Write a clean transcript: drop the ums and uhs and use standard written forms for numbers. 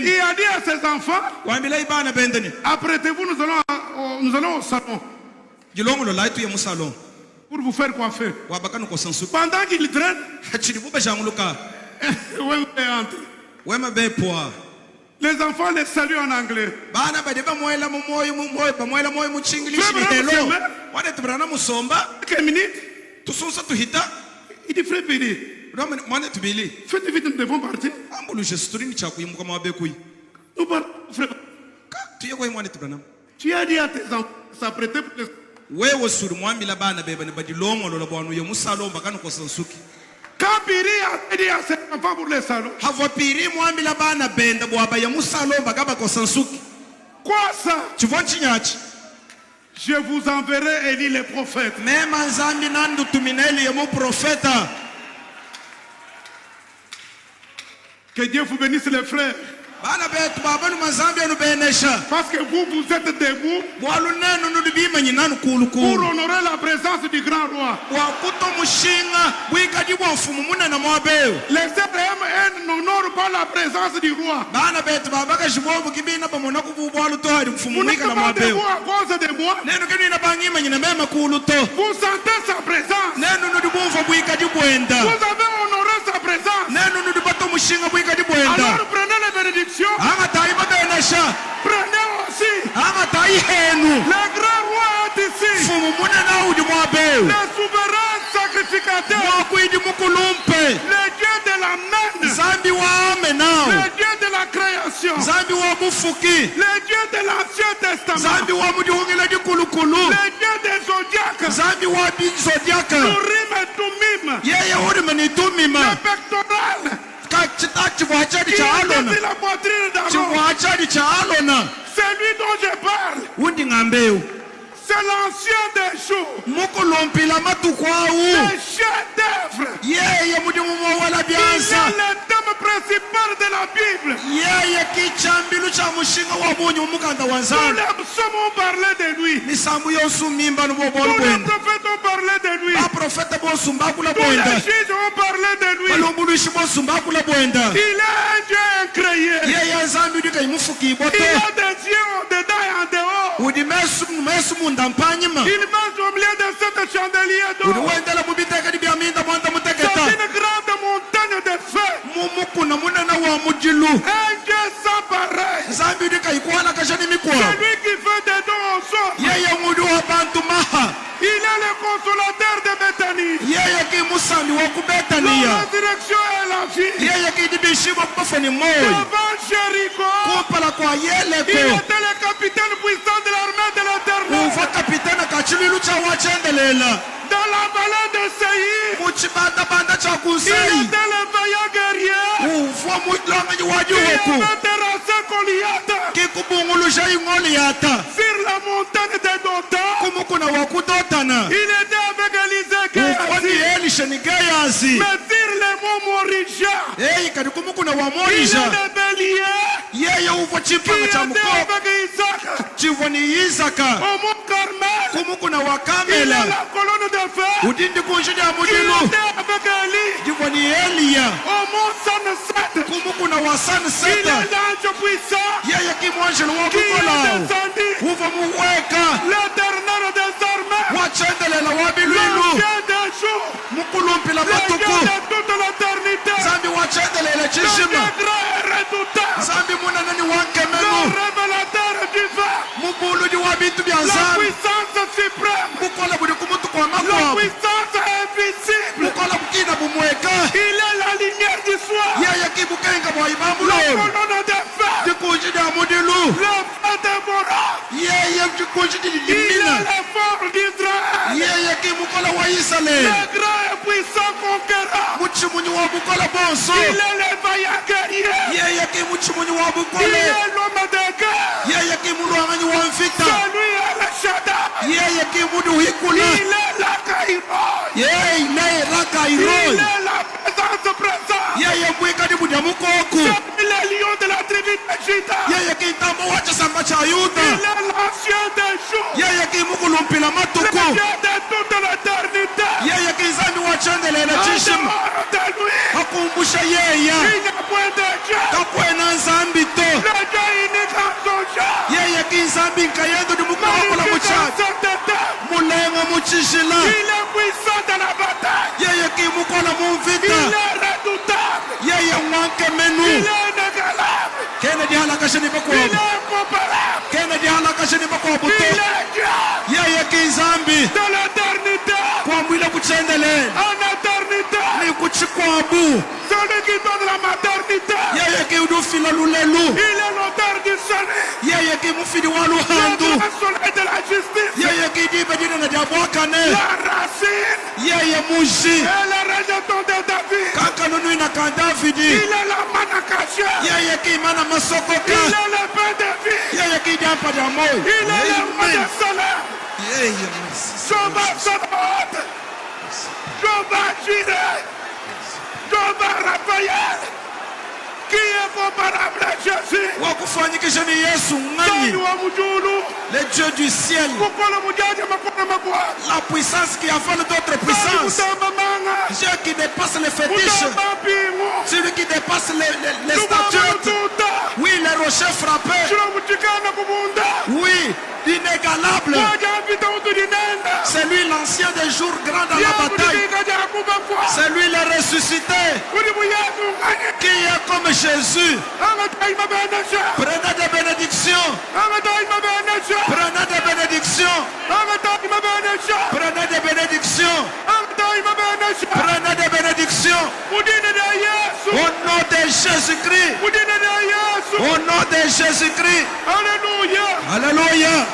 Il a dit à ses enfants, apprêtez-vous, nous allons au salon. Pour vous faire coiffer. Pendant qu'il traîne, les enfants les saluent en anglais. Quelques minutes, il dit frère Billy, faites vite, nous devons partir. Nous partons, frère. Tu as dit à tes enfants de s'apprêter pour les... Quand Piri a dit à ses enfants pour les salons, quoi ça? Je vous enverrai Élie le prophète. Que Dieu vous bénisse les frères. Parce que vous êtes debout pour honorer la présence du grand roi. Les Hébreux n'honorent pas la présence du roi. Vous n'êtes pas debout à cause de moi. Vous sentez sa présence. Vous avez honoré sa présence. Alors prenez la bénédiction. Prenez aussi. Le grand roi est ici. Le souverain sacrificateur. Le Dieu de la main. Le Dieu de la création. Le Dieu de l'Ancien Testament. Le Dieu des zodiaques. Urim et Tumim. Le pectoral. Qui est la poitrine d'Aaron. C'est lui dont je parle. C'est l'ancien des jours. Le chef d'œuvre. Il est le thème principal de la Bible. Tous les psaumes ont parlé de lui. Tous les prophètes ont parlé de lui. Tous les juges ont parlé de lui. Il est un Dieu incréé. Il a des yeux en dedans et en dehors. Il marche au milieu de cette chandelier d'or. C'est une grande montagne de feu. Un Dieu sans pareil. C'est lui qui fait des dons au sol. Il est le consolateur de Bethanie. La résurrection et la vie. Devant Jéricho, il était le capitaine puissant de l'armée de l'Éternel. Dans la vallée de Seir, il était le vaillant guerrier. Il avait terrassé Goliath. Sur la montagne de Dothan, il était avec Élisée Géasi. Mais sur les monts Morija, il est le bélier. Qui était avec Isaac. Au mont Carmel, il est la colonne de feu. Qui était avec Élie. Au mont Sanset, il est l'ange puissant. Qui est descendu. L'Éternel des armées. L'ancien des jours. Le Dieu de toute l'éternité. Le Dieu grand et redoutable. Le révélateur divin. La puissance suprême. La puissance invisible. Il est la lumière du soir. La colonne de feu. Le feu dévorant. Il est le fort d'Israël. Le grand et puissant conquérant. Il est le vaillant guerrier. Il est l'homme de guerre. C'est lui le Shaddai. Il est la Kaïroi. Il est la présence présente. C'est le lion de la tribu de Juda. Il est l'ancien des jours. Le Dieu de toute l'éternité. En dehors de lui, il n'y a point de Dieu. mbinka yendu ni mukawako la muchati. Mulenga muchishila. Il est puissant dans la bataille. Yeye ki mukola mumvita. Il est redoutable. Yeye mwanke menu. Il est inégalable. Kennedy halakashini Il bakwa. est incomparable. Kennedy halakashini bakwa buto. Il est Dieu. Yeye ki zambi. De l'éternité. Kwa mwila kuchendele. En éternité. Ni kuchikwabu. Celui qui donne la maternité. Yeye ki udufila lulelu. Il est l'auteur du salut. Yeye ki mufidi wa Le luhandu. soleil de la justice. Yeye ki dibe dina na diabwakane. La racine. Yeye muji. Et le rejeton de David. Kaka nunu na kan Davidi. Il est la manne cachée. Yeye ki mana Il masokoka. est le pain de vie. Yeye ki diampa diamoy. Il est le roi des soleils. Yeye merci. Jehovah Sabaoth. Jehovah Jireh. Jehovah Raphaël. Qui est comparable à Jésus? Wakufanyikisha ni Yesu ngani. Nani wa mjulu? Le Dieu du ciel. Mkono mjaje makona makwa. La puissance qui avale d'autres puissances. Mutamba manga. Dieu qui dépasse les fétiches. Mutamba pingu. Celui qui dépasse les Tubamba statues. tuta. Oui, les rochers frappés. Shura mutikana kubunda. Oui, l'inégalable. Waja vita utudinenda. C'est lui l'ancien des jours grands dans la bataille. C'est lui le ressuscité. Qui est comme Jésus. Prenez des bénédictions. Prenez des bénédictions. Prenez des bénédictions. Prenez des bénédictions. Au nom de Jésus-Christ. Au nom de Jésus-Christ. Alléluia. Alléluia.